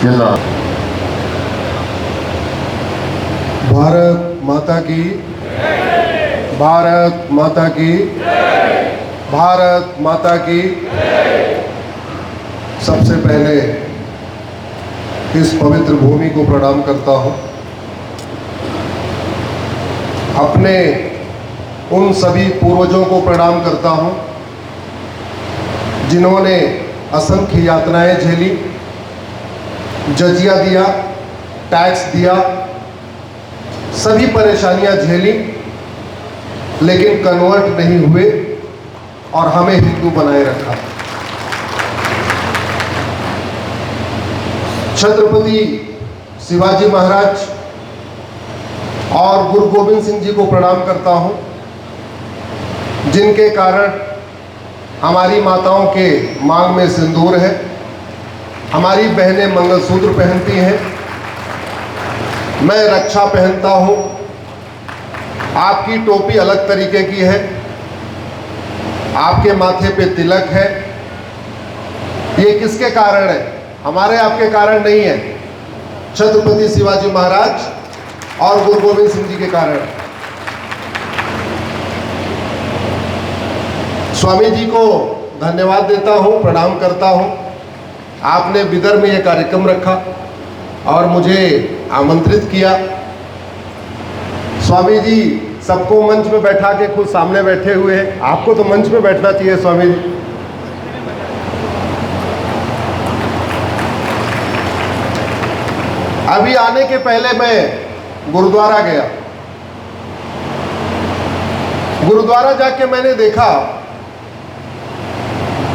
जिला। भारत माता की, भारत माता की, भारत माता की। सबसे पहले इस पवित्र भूमि को प्रणाम करता हूँ। अपने उन सभी पूर्वजों को प्रणाम करता हूँ जिन्होंने असंख्य यातनाएं झेली, जजिया दिया, टैक्स दिया, सभी परेशानियां झेली, लेकिन कन्वर्ट नहीं हुए और हमें हिंदू बनाए रखा। छत्रपति शिवाजी महाराज और गुरु गोविंद सिंह जी को प्रणाम करता हूं, जिनके कारण हमारी माताओं के मांग में सिंदूर है, हमारी बहनें मंगलसूत्र पहनती हैं, मैं रक्षा पहनता हूँ, आपकी टोपी अलग तरीके की है, आपके माथे पे तिलक है। ये किसके कारण है? हमारे आपके कारण नहीं है, छत्रपति शिवाजी महाराज और गुरु गोविंद सिंह जी के कारण। स्वामी जी को धन्यवाद देता हूँ, प्रणाम करता हूँ। आपने बिदर में ये कार्यक्रम रखा और मुझे आमंत्रित किया। स्वामी जी सबको मंच में बैठा के खुद सामने बैठे हुए हैं, आपको तो मंच में बैठना चाहिए स्वामी जी। अभी आने के पहले मैं गुरुद्वारा गया। गुरुद्वारा जाके मैंने देखा,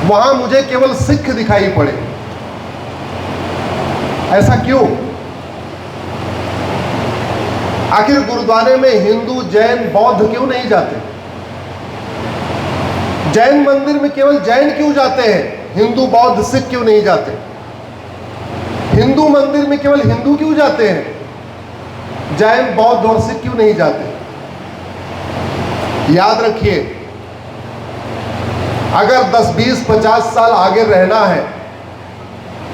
वहां मुझे केवल सिख दिखाई पड़े। ऐसा क्यों? आखिर गुरुद्वारे में हिंदू, जैन, बौद्ध क्यों नहीं जाते? जैन मंदिर में केवल जैन क्यों जाते हैं? हिंदू, बौद्ध, सिख क्यों नहीं जाते? हिंदू मंदिर में केवल हिंदू क्यों जाते हैं? जैन, बौद्ध और सिख क्यों नहीं जाते? याद रखिए, अगर 10, 20, 50 साल आगे रहना है,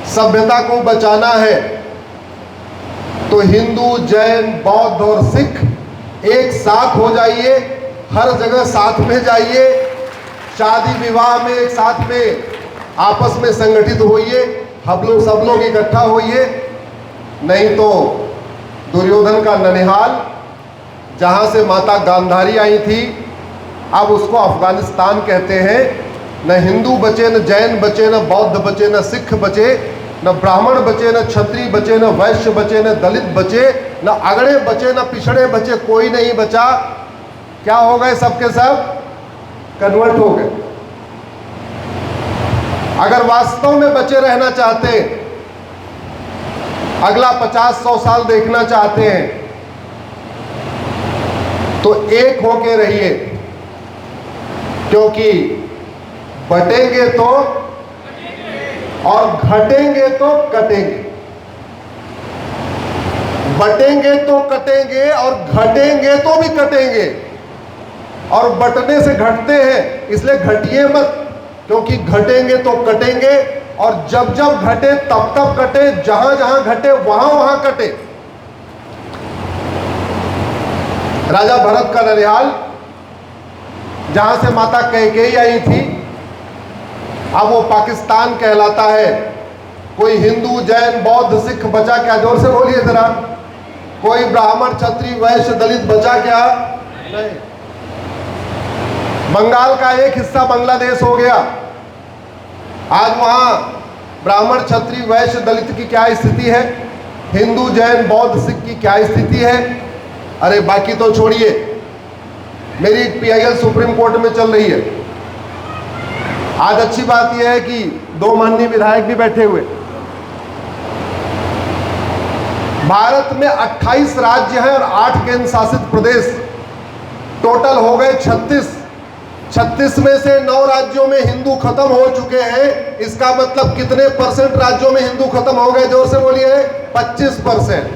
सभ्यता को बचाना है, तो हिंदू, जैन, बौद्ध और सिख एक साथ हो जाइए, हर जगह साथ में जाइए, शादी विवाह में एक साथ में आपस में संगठित होइए, हम लोग सब लोग इकट्ठा होइए। नहीं तो दुर्योधन का ननिहाल, जहां से माता गांधारी आई थी, अब उसको अफगानिस्तान कहते हैं। न हिंदू बचे, न जैन बचे, न बौद्ध बचे, न सिख बचे, न ब्राह्मण बचे, न क्षत्रिय बचे, न वैश्य बचे, न दलित बचे, न अगड़े बचे, न पिछड़े बचे, कोई नहीं बचा। क्या हो गए? सबके सब कन्वर्ट हो गए। अगर वास्तव में बचे रहना चाहते, अगला 50-100 साल देखना चाहते हैं, तो एक होके रहिए, क्योंकि बटेंगे तो और घटेंगे तो कटेंगे। बटेंगे तो कटेंगे और घटेंगे तो भी कटेंगे। और बटने से घटते हैं, इसलिए घटिए मत, क्योंकि घटेंगे तो कटेंगे। और जब जब घटे तब तब कटे, जहां जहां घटे वहां वहां कटे। राजा भरत का ननिहाल, जहां से माता कैकेयी आई थी, अब वो पाकिस्तान कहलाता है। कोई हिंदू, जैन, बौद्ध, सिख बचा क्या? जोर से बोलिए जरा। कोई ब्राह्मण, क्षत्रिय, वैश्य, दलित बचा क्या? नहीं। बंगाल का एक हिस्सा बांग्लादेश हो गया। आज वहां ब्राह्मण, क्षत्रिय, वैश्य, दलित की क्या स्थिति है? हिंदू, जैन, बौद्ध, सिख की क्या स्थिति है? अरे बाकी तो छोड़िए, मेरी PIL सुप्रीम कोर्ट में चल रही है। आज अच्छी बात यह है कि 2 माननीय विधायक भी बैठे हुए। भारत में 28 राज्य हैं और 8 केंद्र शासित प्रदेश, टोटल हो गए 36। 36 में से 9 राज्यों में हिंदू खत्म हो चुके हैं। इसका मतलब कितने % राज्यों में हिंदू खत्म हो गए? जोर से बोलिए। 25%।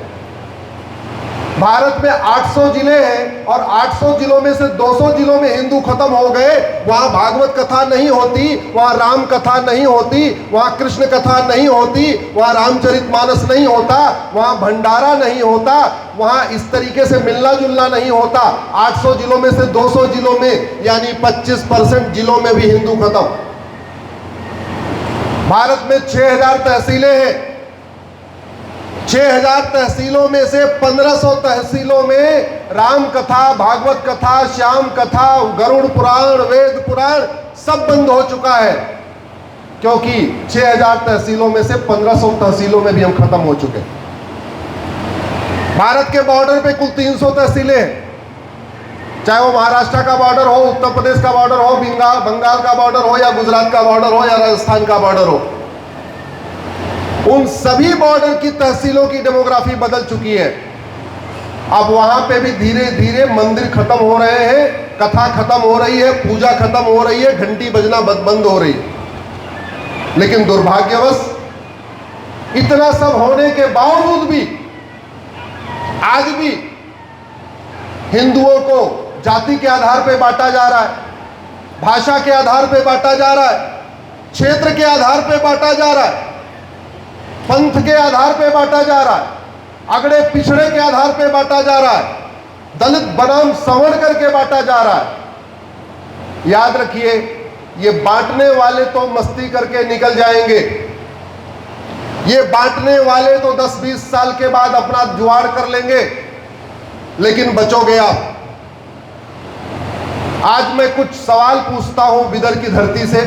भारत में 800 जिले हैं और 800 जिलों में से 200 जिलों में हिंदू खत्म हो गए। वहां भागवत कथा नहीं होती, वहां राम कथा नहीं होती, वहां कृष्ण कथा नहीं होती, वहां रामचरितमानस नहीं होता, वहां भंडारा नहीं होता, वहां इस तरीके से मिलना जुलना नहीं होता। 800 जिलों में से 200 जिलों में यानी 25% जिलों में भी हिंदू खत्म। भारत में 6000 तहसीलें हैं। 6000 तहसीलों में से 1500 तहसीलों में राम कथा, भागवत कथा, श्याम कथा, गरुड़ पुराण, वेद पुराण सब बंद हो चुका है, क्योंकि 6000 तहसीलों में से 1500 तहसीलों में भी हम खत्म हो चुके हैं। भारत के बॉर्डर पे कुल 300 तहसीलें हैं, चाहे वो महाराष्ट्र का बॉर्डर हो, उत्तर प्रदेश का बॉर्डर हो, बंगाल का बॉर्डर हो, या गुजरात का बॉर्डर हो, या राजस्थान का बॉर्डर हो। उन सभी बॉर्डर की तहसीलों की डेमोग्राफी बदल चुकी है। अब वहां पे भी धीरे धीरे मंदिर खत्म हो रहे हैं, कथा खत्म हो रही है, पूजा खत्म हो रही है, घंटी बजना बंद हो रही है। लेकिन दुर्भाग्यवश इतना सब होने के बावजूद भी आज भी हिंदुओं को जाति के आधार पर बांटा जा रहा है, भाषा के आधार पर बांटा जा रहा है, क्षेत्र के आधार पर बांटा जा रहा है, पंथ के आधार पर बांटा जा रहा है, अगड़े पिछड़े के आधार पर बांटा जा रहा है, दलित बनाम सवर्ण करके बांटा जा रहा है। याद रखिए, ये बांटने वाले तो मस्ती करके निकल जाएंगे, ये बांटने वाले तो 10-20 साल के बाद अपना जुगाड़ कर लेंगे, लेकिन बचोगे आप। आज मैं कुछ सवाल पूछता हूं बिदर की धरती से,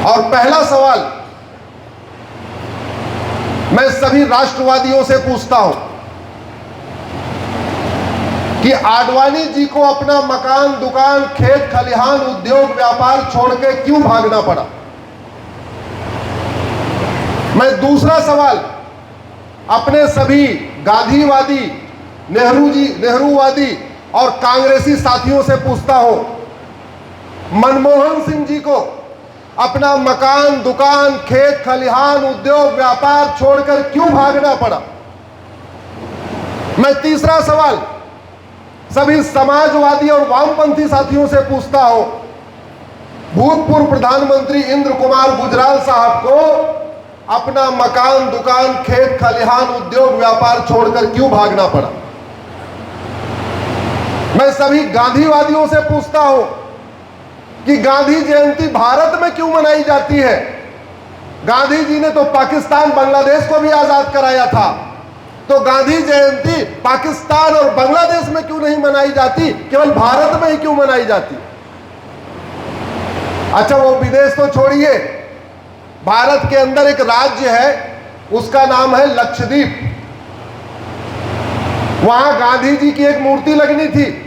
और पहला सवाल मैं सभी राष्ट्रवादियों से पूछता हूं कि आडवाणी जी को अपना मकान, दुकान, खेत खलिहान, उद्योग, व्यापार छोड़ के क्यों भागना पड़ा। मैं दूसरा सवाल अपने सभी गांधीवादी, नेहरूवादी और कांग्रेसी साथियों से पूछता हूं, मनमोहन सिंह जी को अपना मकान, दुकान, खेत खलिहान, उद्योग, व्यापार छोड़कर क्यों भागना पड़ा। मैं तीसरा सवाल सभी समाजवादी और वामपंथी साथियों से पूछता हूं, भूतपूर्व प्रधानमंत्री इंद्र कुमार गुजराल साहब को अपना मकान, दुकान, खेत खलिहान, उद्योग, व्यापार छोड़कर क्यों भागना पड़ा। मैं सभी गांधीवादियों से पूछता हूं कि गांधी जयंती भारत में क्यों मनाई जाती है। गांधी जी ने तो पाकिस्तान, बांग्लादेश को भी आजाद कराया था, तो गांधी जयंती पाकिस्तान और बांग्लादेश में क्यों नहीं मनाई जाती, केवल भारत में ही क्यों मनाई जाती। अच्छा, वो विदेश तो छोड़िए, भारत के अंदर एक राज्य है, उसका नाम है लक्षद्वीप। वहां गांधी जी की एक मूर्ति लगनी थी,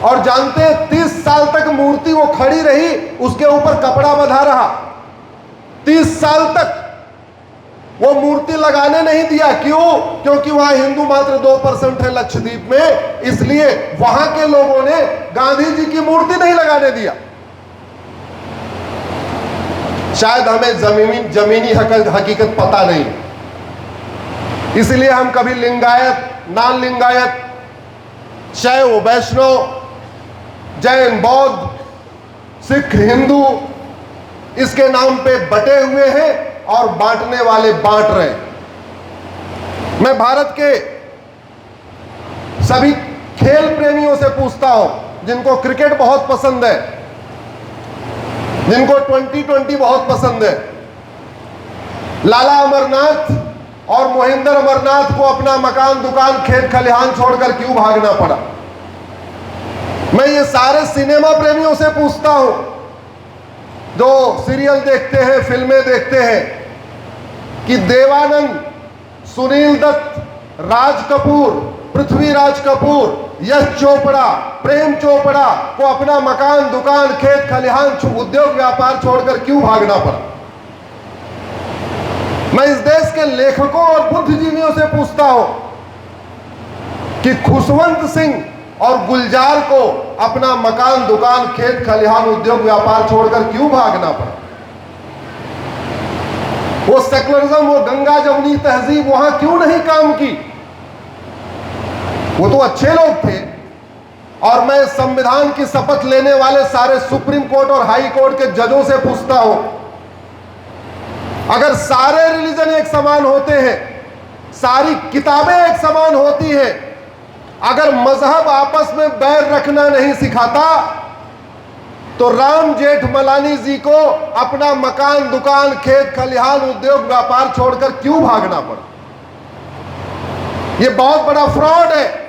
और जानते हैं 30 साल तक मूर्ति वो खड़ी रही, उसके ऊपर कपड़ा बंधा रहा। 30 साल तक वो मूर्ति लगाने नहीं दिया। क्यों? क्योंकि वहां हिंदू मात्र 2% है लक्षद्वीप में, इसलिए वहां के लोगों ने गांधी जी की मूर्ति नहीं लगाने दिया। शायद हमें जमीनी हकीकत पता नहीं, इसलिए हम कभी लिंगायत, नॉन लिंगायत, शैव, वैष्णव, जैन, बौद्ध, सिख, हिंदू इसके नाम पे बटे हुए हैं और बांटने वाले बांट रहे हैं। मैं भारत के सभी खेल प्रेमियों से पूछता हूं, जिनको क्रिकेट बहुत पसंद है, जिनको 2020 बहुत पसंद है, लाला अमरनाथ और मोहिंदर अमरनाथ को अपना मकान, दुकान, खेत खलिहान छोड़कर क्यों भागना पड़ा। मैं ये सारे सिनेमा प्रेमियों से पूछता हूं, जो सीरियल देखते हैं, फिल्में देखते हैं, कि देवानंद, सुनील दत्त, राज कपूर, पृथ्वीराज कपूर, यश चोपड़ा, प्रेम चोपड़ा को अपना मकान, दुकान, खेत खलिहान, उद्योग, व्यापार छोड़कर क्यों भागना पड़ा। मैं इस देश के लेखकों और बुद्धिजीवियों से पूछता हूं कि खुशवंत सिंह और गुलजार को अपना मकान, दुकान, खेत खलिहान, उद्योग, व्यापार छोड़कर क्यों भागना पड़ा। वो सेकुलरिज्म, वो गंगा जमुनी तहजीब वहां क्यों नहीं काम की? वो तो अच्छे लोग थे। और मैं संविधान की शपथ लेने वाले सारे सुप्रीम कोर्ट और हाई कोर्ट के जजों से पूछता हूं, अगर सारे रिलीजन एक समान होते हैं, सारी किताबें एक समान होती हैं, अगर मजहब आपस में बैर रखना नहीं सिखाता, तो राम जेठमलानी जी को अपना मकान, दुकान, खेत खलिहान, उद्योग, व्यापार छोड़कर क्यों भागना पड़ा? यह बहुत बड़ा फ्रॉड है,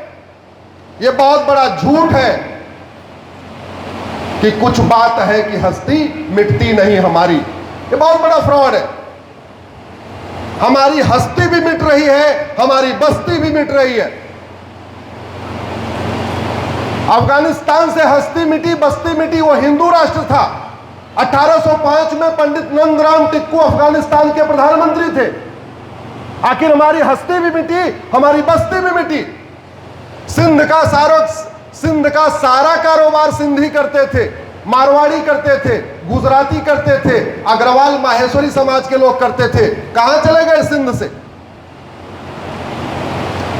यह बहुत बड़ा झूठ है कि कुछ बात है कि हस्ती मिटती नहीं हमारी। यह बहुत बड़ा फ्रॉड है। हमारी हस्ती भी मिट रही है, हमारी बस्ती भी मिट रही है। अफगानिस्तान से हस्ती मिटी, बस्ती मिटी, वो हिंदू राष्ट्र था। 1805 में पंडित नंदराम टिक्कू अफगानिस्तान के प्रधानमंत्री थे। आखिर हमारी हस्ती भी मिटी, हमारी बस्ती भी मिटी। सिंध का सारा कारोबार सिंधी करते थे, मारवाड़ी करते थे, गुजराती करते थे, अग्रवाल माहेश्वरी समाज के लोग करते थे। कहां चले गए सिंध से?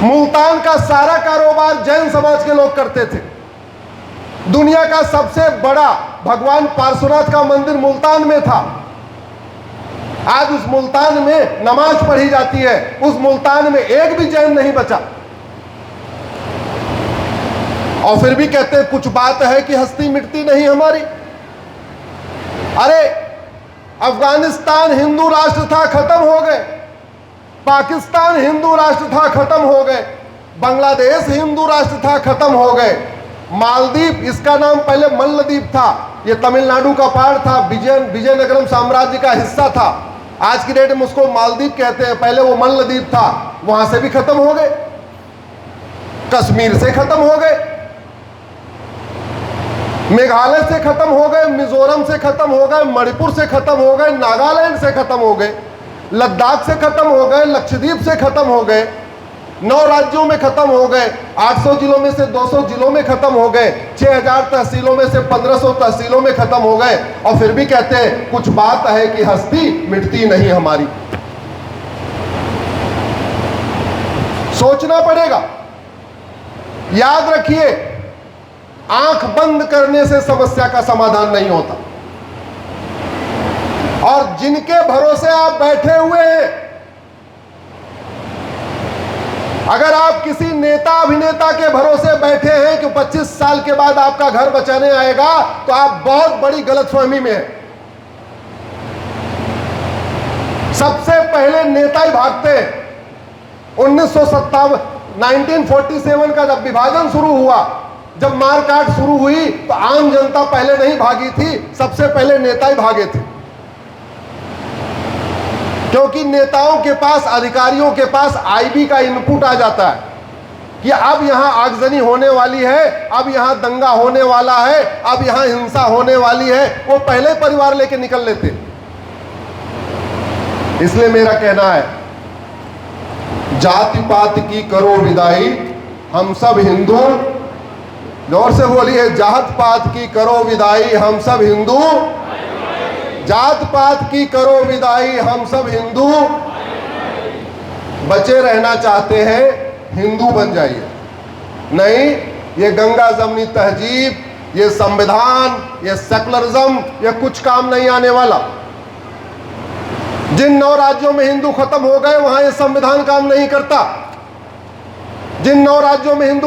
मुल्तान का सारा कारोबार जैन समाज के लोग करते थे। दुनिया का सबसे बड़ा भगवान पार्श्वनाथ का मंदिर मुल्तान में था। आज उस मुल्तान में नमाज पढ़ी जाती है, उस मुल्तान में एक भी जैन नहीं बचा। और फिर भी कहते हैं कुछ बात है कि हस्ती मिटती नहीं हमारी। अरे अफगानिस्तान हिंदू राष्ट्र था, खत्म हो गए। पाकिस्तान हिंदू राष्ट्र था, खत्म हो गए। बांग्लादेश हिंदू राष्ट्र था, खत्म हो गए। मालदीव, इसका नाम पहले मल्लदीप था, यह तमिलनाडु का पार्ट था, विजयनगरम साम्राज्य का हिस्सा था। आज की डेट में उसको मालदीव कहते हैं, पहले वो मल्लदीप था। वहां से भी खत्म हो गए, कश्मीर से खत्म हो गए, मेघालय से खत्म हो गए, मिजोरम से खत्म हो गए, मणिपुर से खत्म हो गए, नागालैंड से खत्म हो गए, लद्दाख से खत्म हो गए, लक्षद्वीप से खत्म हो गए, 9 राज्यों में खत्म हो गए, 800 जिलों में से 200 जिलों में खत्म हो गए, 6000 तहसीलों में से 1500 तहसीलों में खत्म हो गए। और फिर भी कहते हैं कुछ बात है कि हस्ती मिटती नहीं हमारी। सोचना पड़ेगा। याद रखिए, आंख बंद करने से समस्या का समाधान नहीं होता। और जिनके भरोसे आप बैठे हुए हैं, अगर आप किसी नेता अभिनेता के भरोसे बैठे हैं कि 25 साल के बाद आपका घर बचाने आएगा, तो आप बहुत बड़ी गलतफहमी में हैं। सबसे पहले नेता ही भागते हैं। 1947 का जब विभाजन शुरू हुआ, जब मारकाट शुरू हुई, तो आम जनता पहले नहीं भागी थी, सबसे पहले नेता ही भागे थे। क्योंकि नेताओं के पास, अधिकारियों के पास आईबी का इनपुट आ जाता है कि अब यहां आगजनी होने वाली है, अब यहां दंगा होने वाला है, अब यहां हिंसा होने वाली है। वो पहले परिवार लेके निकल लेते। इसलिए मेरा कहना है, जाति पात की करो विदाई, हम सब हिंदू। जोर से बोलिए, जात पात की करो विदाई, हम सब हिंदू। जात पात की करो विदाई, हम सब हिंदू। बचे रहना चाहते हैं, हिंदू बन जाइए। नहीं, ये गंगा जमुनी तहजीब, ये संविधान, ये सेकुलरिज्म, ये कुछ काम नहीं आने वाला। जिन 9 राज्यों में हिंदू खत्म हो गए, वहां ये संविधान काम नहीं करता। जिन 9 राज्यों में हिंदू